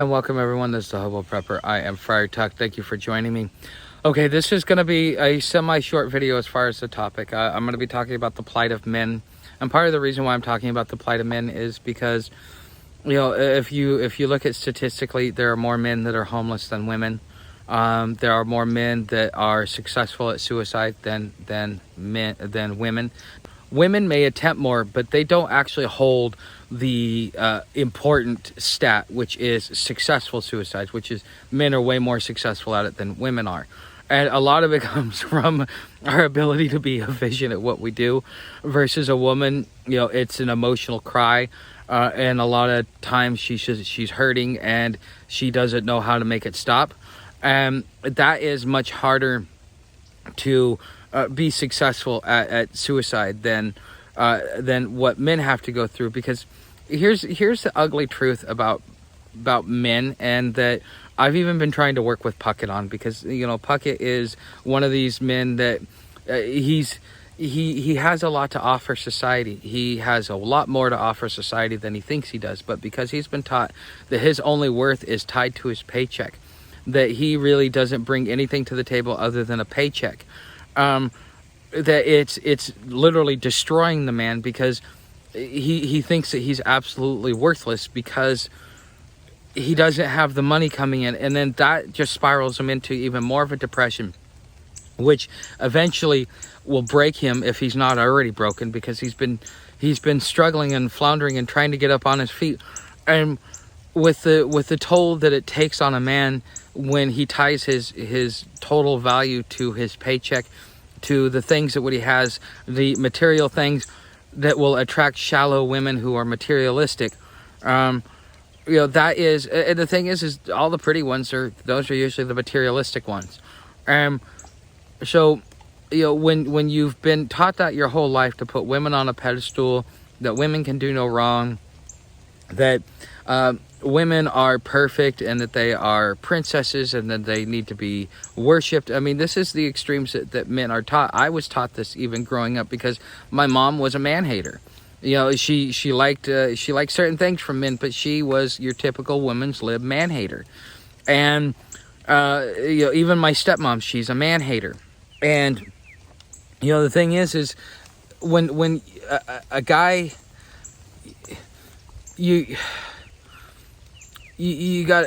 And welcome everyone, this is the Hobo Prepper. I am Friar Tuck. Thank you for joining me. Okay, this is going to be a semi-short video as far as the topic. I'm going to be talking about the plight of men. And part of the reason why I'm talking about the plight of men is because, you know, if you look at statistically, there are more men that are homeless than women. There are more men that are successful at suicide than women. Women may attempt more, but they don't actually hold the important stat, which is successful suicides, which is men are way more successful at it than women are. And a lot of it comes from our ability to be efficient at what we do versus a woman. You know, it's an emotional cry. And a lot of times she's hurting and she doesn't know how to make it stop. And that is much harder to be successful at suicide than what men have to go through. Because here's the ugly truth about men, and that I've even been trying to work with Puckett on, because you know Puckett is one of these men that he has a lot to offer society. He has a lot more to offer society than he thinks he does, but because he's been taught that his only worth is tied to his paycheck, that he really doesn't bring anything to the table other than a paycheck, that it's literally destroying the man, because he thinks that he's absolutely worthless because he doesn't have the money coming in, and then that just spirals him into even more of a depression, which eventually will break him if he's not already broken, because he's been struggling and floundering and trying to get up on his feet. And with the toll that it takes on a man when he ties his total value to his paycheck, to the things that what he has, the material things that will attract shallow women who are materialistic. You know, that is, and the thing is all the pretty ones those are usually the materialistic ones. So, you know, when you've been taught that your whole life, to put women on a pedestal, that women can do no wrong, that women are perfect and that they are princesses and that they need to be worshipped. I mean, this is the extremes that men are taught. I was taught this even growing up because my mom was a man-hater. You know, she liked certain things from men, but she was your typical woman's lib man-hater. And you know, even my stepmom, she's a man-hater. And you know, the thing is when a guy, you got,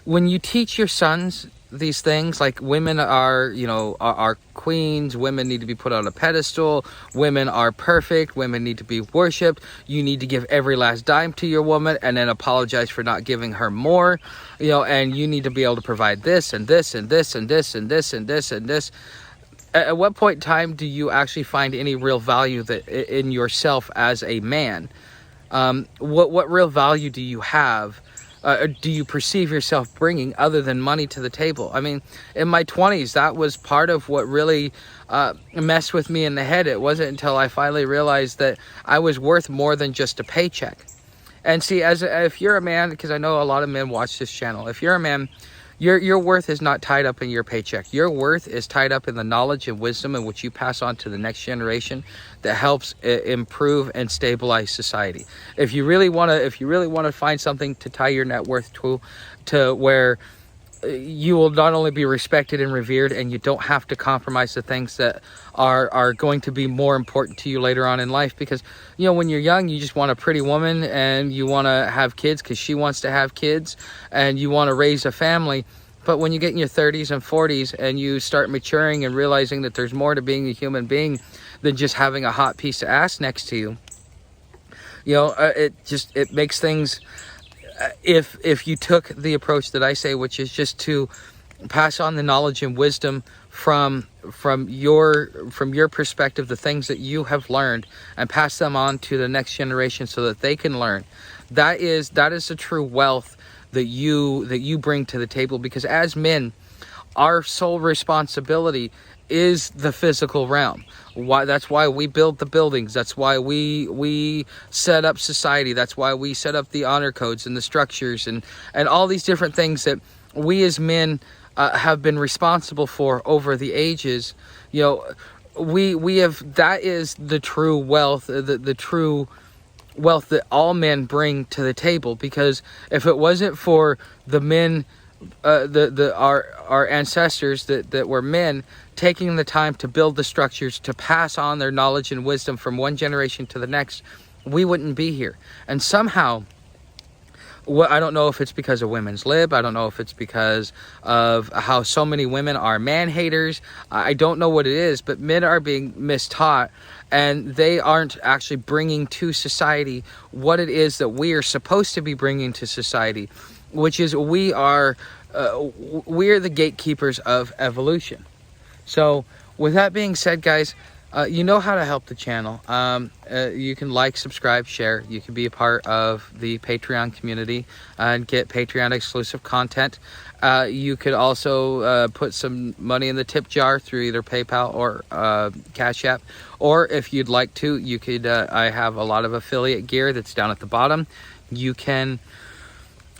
when you teach your sons these things, like women are, you know, are queens, women need to be put on a pedestal, women are perfect, women need to be worshipped, you need to give every last dime to your woman and then apologize for not giving her more, you know, and you need to be able to provide this and this and this and this and this and this and this. At what point in time do you actually find any real value in yourself as a man? What real value do you have? Do you perceive yourself bringing other than money to the table? I mean, in my 20s, that was part of what really messed with me in the head. It wasn't until I finally realized that I was worth more than just a paycheck. And see, if you're a man, because I know a lot of men watch this channel, if you're a man, your worth is not tied up in your paycheck. Your worth is tied up in the knowledge and wisdom in which you pass on to the next generation that helps improve and stabilize society. If you really want to find something to tie your net worth to where you will not only be respected and revered, and you don't have to compromise the things that are going to be more important to you later on in life. Because, you know, when you're young, you just want a pretty woman and you want to have kids because she wants to have kids, and you want to raise a family. But when you get in your 30s and 40s and you start maturing and realizing that there's more to being a human being than just having a hot piece of ass next to you, you know, it makes things, if you took the approach that I say, which is just to pass on the knowledge and wisdom from your perspective, the things that you have learned, and pass them on to the next generation so that they can learn, that is the true wealth that you bring to the table. Because as men, our sole responsibility is the physical realm. That's why we build the buildings. That's why we set up society. That's why we set up the honor codes and the structures and all these different things that we as men have been responsible for over the ages. You know, we have, that is the true wealth, the true wealth that all men bring to the table. Because if it wasn't for the men, our ancestors that were men, taking the time to build the structures, to pass on their knowledge and wisdom from one generation to the next, we wouldn't be here. And somehow, I don't know if it's because of women's lib. I don't know if it's because of how so many women are man haters. I don't know what it is, but men are being mistaught, and they aren't actually bringing to society what it is that we are supposed to be bringing to society, which is we are the gatekeepers of evolution. So with that being said, guys, you know how to help the channel. You can like, subscribe, share. You can be a part of the Patreon community and get Patreon exclusive content. You could also put some money in the tip jar through either PayPal or CashApp. Or if you'd like to, you could, I have a lot of affiliate gear that's down at the bottom. You can,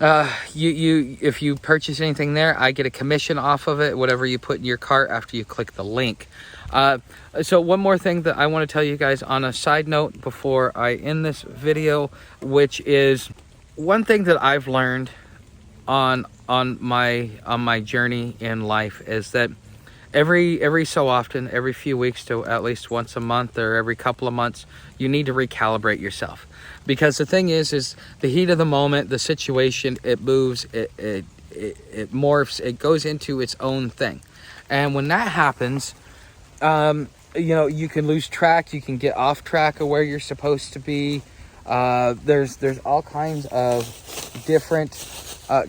if you purchase anything there, I get a commission off of it, whatever you put in your cart after you click the link. So one more thing that I want to tell you guys on a side note before I end this video, which is one thing that I've learned on my journey in life, is that every so often, every few weeks to at least once a month or every couple of months, you need to recalibrate yourself. Because the thing is the heat of the moment, the situation, it moves, it morphs, it goes into its own thing. And when that happens, you know, you can lose track, you can get off track of where you're supposed to be. There's all kinds of different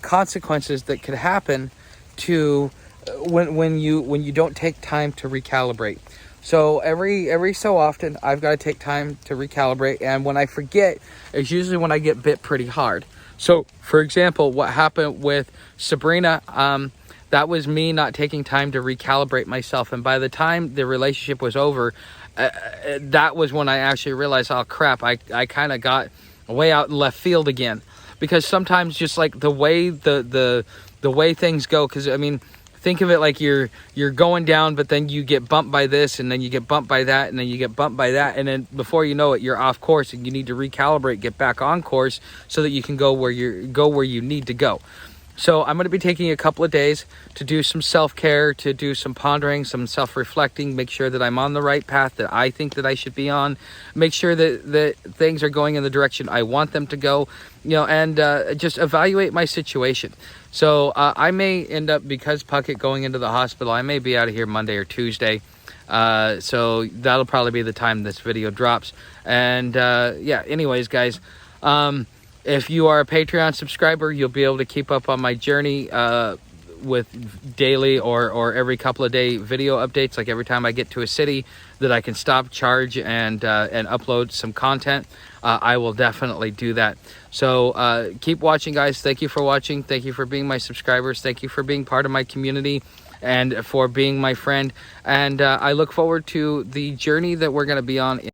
consequences that could happen to when you don't take time to recalibrate. So every so often, I've got to take time to recalibrate, and when I forget, it's usually when I get bit pretty hard. So for example, what happened with Sabrina, that was me not taking time to recalibrate myself. And by the time the relationship was over, that was when I actually realized, oh crap, I kind of got way out in left field again. Because sometimes just like the way the way things go, because I mean, think of it like you're going down, but then you get bumped by this, and then you get bumped by that, and then you get bumped by that, and then before you know it, you're off course, and you need to recalibrate, get back on course, so that you can go where you need to go. So I'm going to be taking a couple of days to do some self-care, to do some pondering, some self-reflecting, make sure that I'm on the right path that I think that I should be on, make sure that things are going in the direction I want them to go, you know, and just evaluate my situation. So I may end up, because Puckett going into the hospital, I may be out of here Monday or Tuesday. So that'll probably be the time this video drops. And yeah, anyways, guys, if you are a Patreon subscriber, you'll be able to keep up on my journey with daily or every couple of day video updates. Like every time I get to a city that I can stop, charge, and upload some content, I will definitely do that. So keep watching, guys. Thank you for watching. Thank you for being my subscribers. Thank you for being part of my community and for being my friend. And I look forward to the journey that we're going to be on